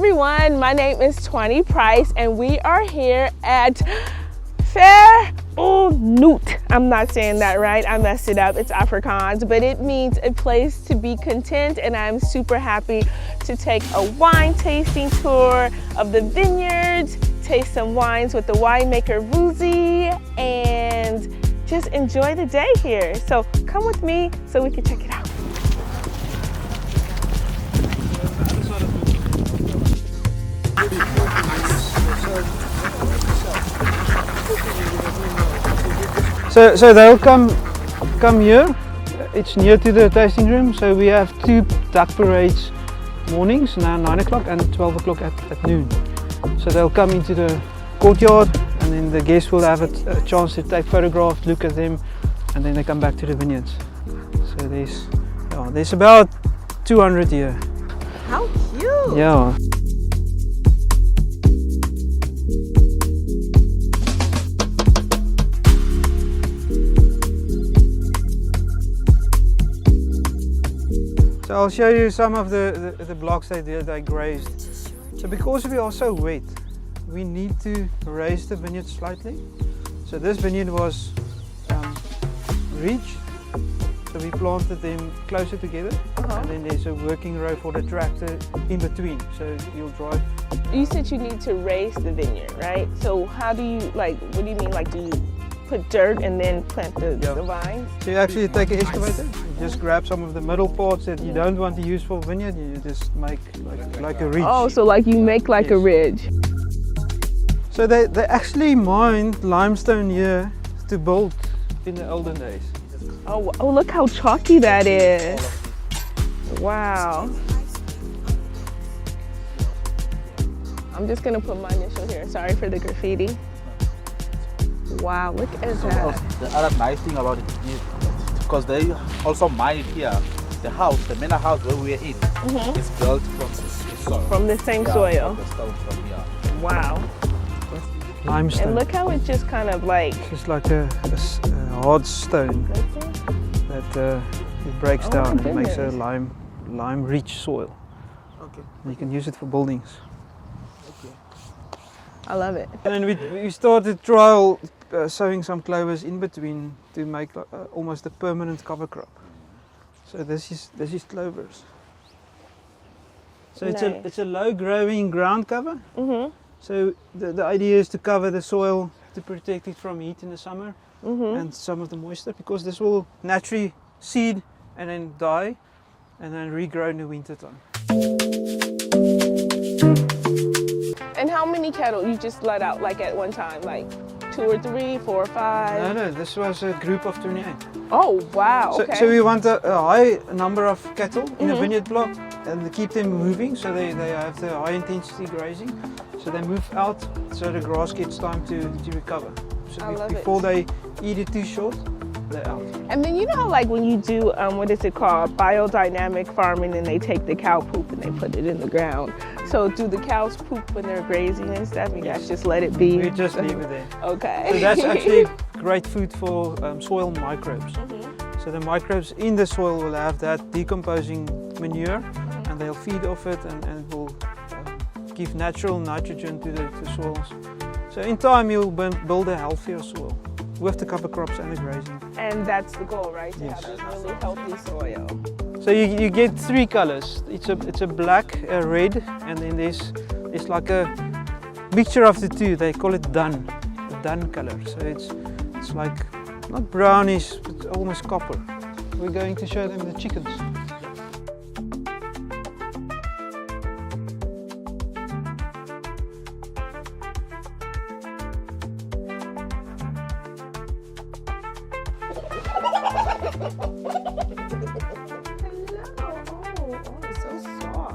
everyone, my name is Tuanni Price and we are here at Vergenoegd. I'm not saying that right, I messed it up, it's Afrikaans, but it means a place to be content, and I'm super happy to take a wine tasting tour of the vineyards, taste some wines with the winemaker Vusi, and just enjoy the day here. So come with me so we can check it out. So they'll come here. It's near to the tasting room. So we have 2 duck parades mornings, now 9 o'clock and 12 o'clock at noon. So they'll come into the courtyard, and then the guests will have a chance to take photographs, look at them, and then they come back to the vineyards. So there's about 200 here. How cute! Yeah. So I'll show you some of the blocks they grazed. So because we are so wet, we need to raise the vineyard slightly. So this vineyard was ridge, so we planted them closer together, and then there's a working row for the tractor in between, so you'll drive. You said you need to raise the vineyard, right? So how do you, what do you mean, do you put dirt and then plant the vines? So you actually take an excavator, you just grab some of the middle parts that you don't want to use for vineyard, you just make like a ridge. Oh, so you make a ridge. So they actually mined limestone here to build in the olden days. Oh, look how chalky that is. Wow. I'm just gonna put my initial here. Sorry for the graffiti. Wow, look at that. The other nice thing about it is because they also mine it here. The manor house where we are in is built from the soil. From the same soil. From the stone from here. Wow. Limestone. And look how it just kind of It's like a hard stone that it breaks down and makes a lime-rich soil. Okay. And you can use it for buildings. Okay. I love it. And we started trial sowing some clovers in between to make almost a permanent cover crop. So this is clovers. So it's a low growing ground cover. So the idea is to cover the soil to protect it from heat in the summer and some of the moisture, because this will naturally seed and then die and then regrow in the winter time. And how many cattle you just let out at one time? 2 or 3, 4 or 5? No, this was a group of 28. Oh wow, okay. So we want a high number of cattle in a vineyard block and keep them moving, so they have the high intensity grazing. So they move out so the grass gets time to recover. So before they eat it too short, they're out. And then you know when you do, what is it called, biodynamic farming, and they take the cow poop and they put it in the ground. So do the cows poop when they're grazing and stuff? You guys just let it be? We just leave it there. Okay. So that's actually great food for soil microbes. So the microbes in the soil will have that decomposing manure, and they'll feed off it, and it will give natural nitrogen to the soils. So in time you'll build a healthier soil with the cover crops and the grazing. And that's the goal, right? To have this really healthy soil. So you get 3 colors. It's a black, a red, and then there's like a mixture of the 2. They call it dun, the dun color. So it's like not brownish, but almost copper. We're going to show them the chickens.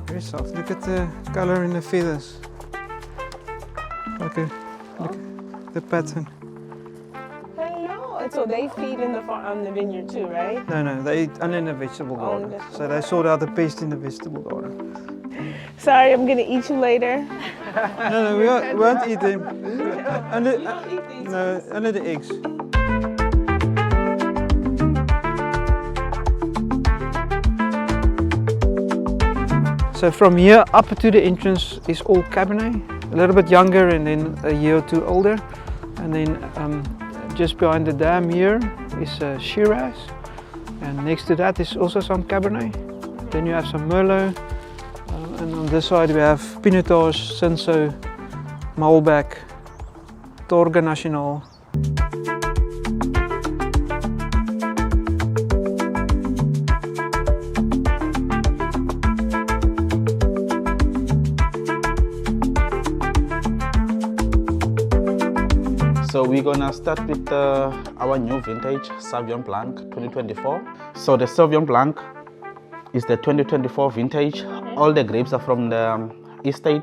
Very soft. Look at the color in the feathers. Look at the pattern. Hello. And so they feed in the vineyard too, right? No, they eat only in the vegetable garden. So they sort out the pest in the vegetable garden. Sorry, I'm gonna eat you later. No, we won't eat them. Only the eggs. So from here up to the entrance is all Cabernet, a little bit younger and then a year or two older. And then just behind the dam here is Shiraz. And next to that is also some Cabernet. Then you have some Merlot. And on this side we have Pinotage, Cinsault, Malbec, Torga Nacional. So we're gonna start with our new vintage Sauvignon Blanc 2024. So the Sauvignon Blanc is the 2024 vintage. All the grapes are from the estate.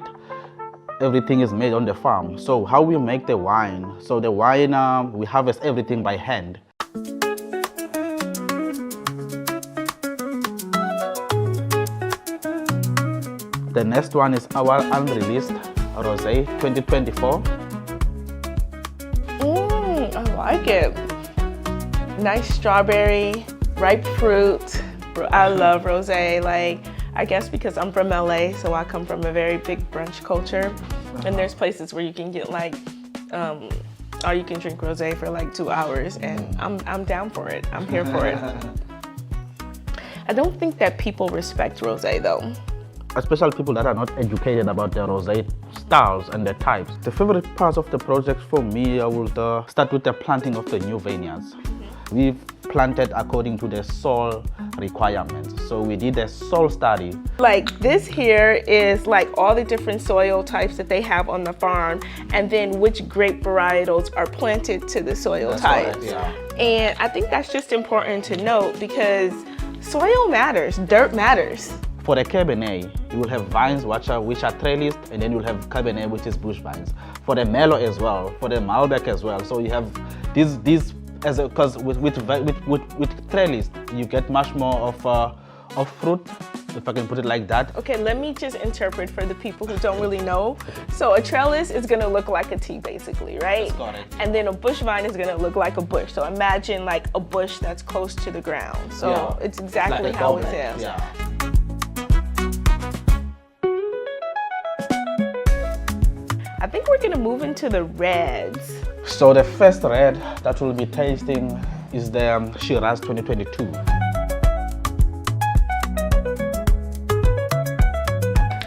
Everything is made on the farm. So how we make the wine? So the wine, we harvest everything by hand. The next one is our unreleased Rosé 2024. I like it. Nice strawberry, ripe fruit. I love rosé. Like, I guess because I'm from LA, so I come from a very big brunch culture. And there's places where you can get like, or you can drink rosé for like 2 hours, and I'm down for it. I'm here for it. I don't think that people respect rosé though. Especially people that are not educated about the rosé styles and the types. The favorite part of the project for me, I will start with the planting of the new vineyards. We've planted according to the soil requirements. So we did a soil study. Like this here is like all the different soil types that they have on the farm, and then which grape varietals are planted to the soil types. Correct, yeah. And I think that's just important to note because soil matters, dirt matters. For the Cabernet, you will have vines which are trellised, and then you'll have Cabernet, which is bush vines. For the Merlot as well, for the Malbec as well. So you have these because with trellis, you get much more of fruit, if I can put it like that. Okay, let me just interpret for the people who don't really know. So a trellis is gonna look like a T basically, right? That's correct. And then a bush vine is gonna look like a bush. So imagine like a bush that's close to the ground. So Yeah. it's exactly Like a how it goblet, is. yeah. I think we're gonna move into the reds. So the first red that we'll be tasting is the Shiraz 2022.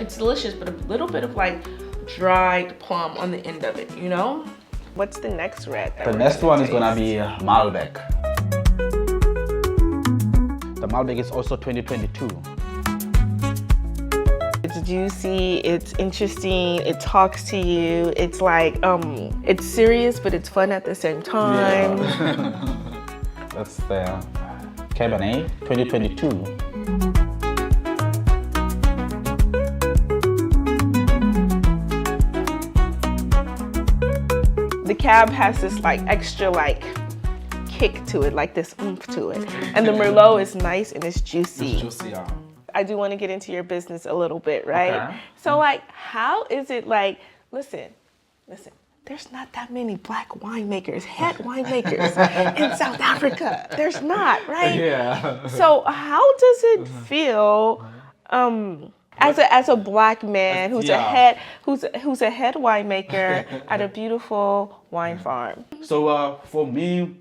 It's delicious, but a little bit of like dried plum on the end of it, you know? What's the next red? The next one is gonna be Malbec. The Malbec is also 2022. It's juicy, it's interesting, it talks to you. It's like, it's serious, but it's fun at the same time. Yeah. That's the Cabernet 2022. The Cab has this like extra like kick to it, like this oomph to it. And the Merlot is nice and it's juicy. It's juicy, yeah. I do want to get into your business a little bit, right? Okay. So like, how is it like, listen, there's not that many black winemakers, head winemakers in South Africa. There's not, right? Yeah. So how does it feel as a black man who's a head winemaker at a beautiful wine farm? So for me,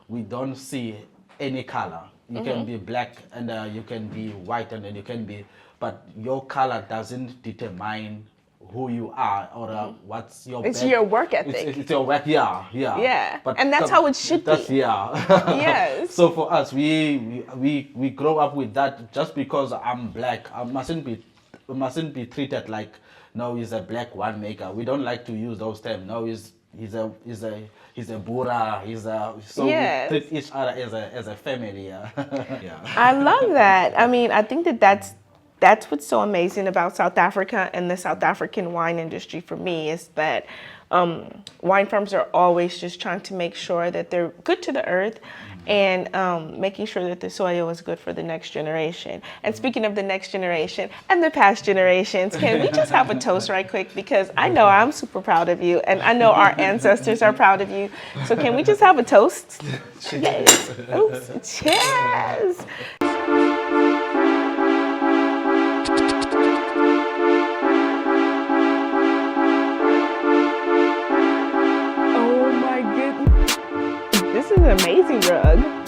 we don't see any color. You can be black and you can be white and then you can be, but your color doesn't determine who you are or what's your It's your work ethic. It's your work, yeah. Yeah, and that's how it should be. Yeah. Yes. So for us, we grow up with that. Just because I'm black, I mustn't be treated like, no, he's a black winemaker. We don't like to use those terms. No, he's a Boera. Yes. We treat each other as a family. Yeah. Yeah. I love that. I mean, I think that's what's so amazing about South Africa and the South African wine industry for me is that wine farms are always just trying to make sure that they're good to the earth and making sure that the soil is good for the next generation. And speaking of the next generation and the past generations, can we just have a toast right quick? Because I know I'm super proud of you and I know our ancestors are proud of you. So can we just have a toast? Yes. Oops. Cheers. an amazing rug.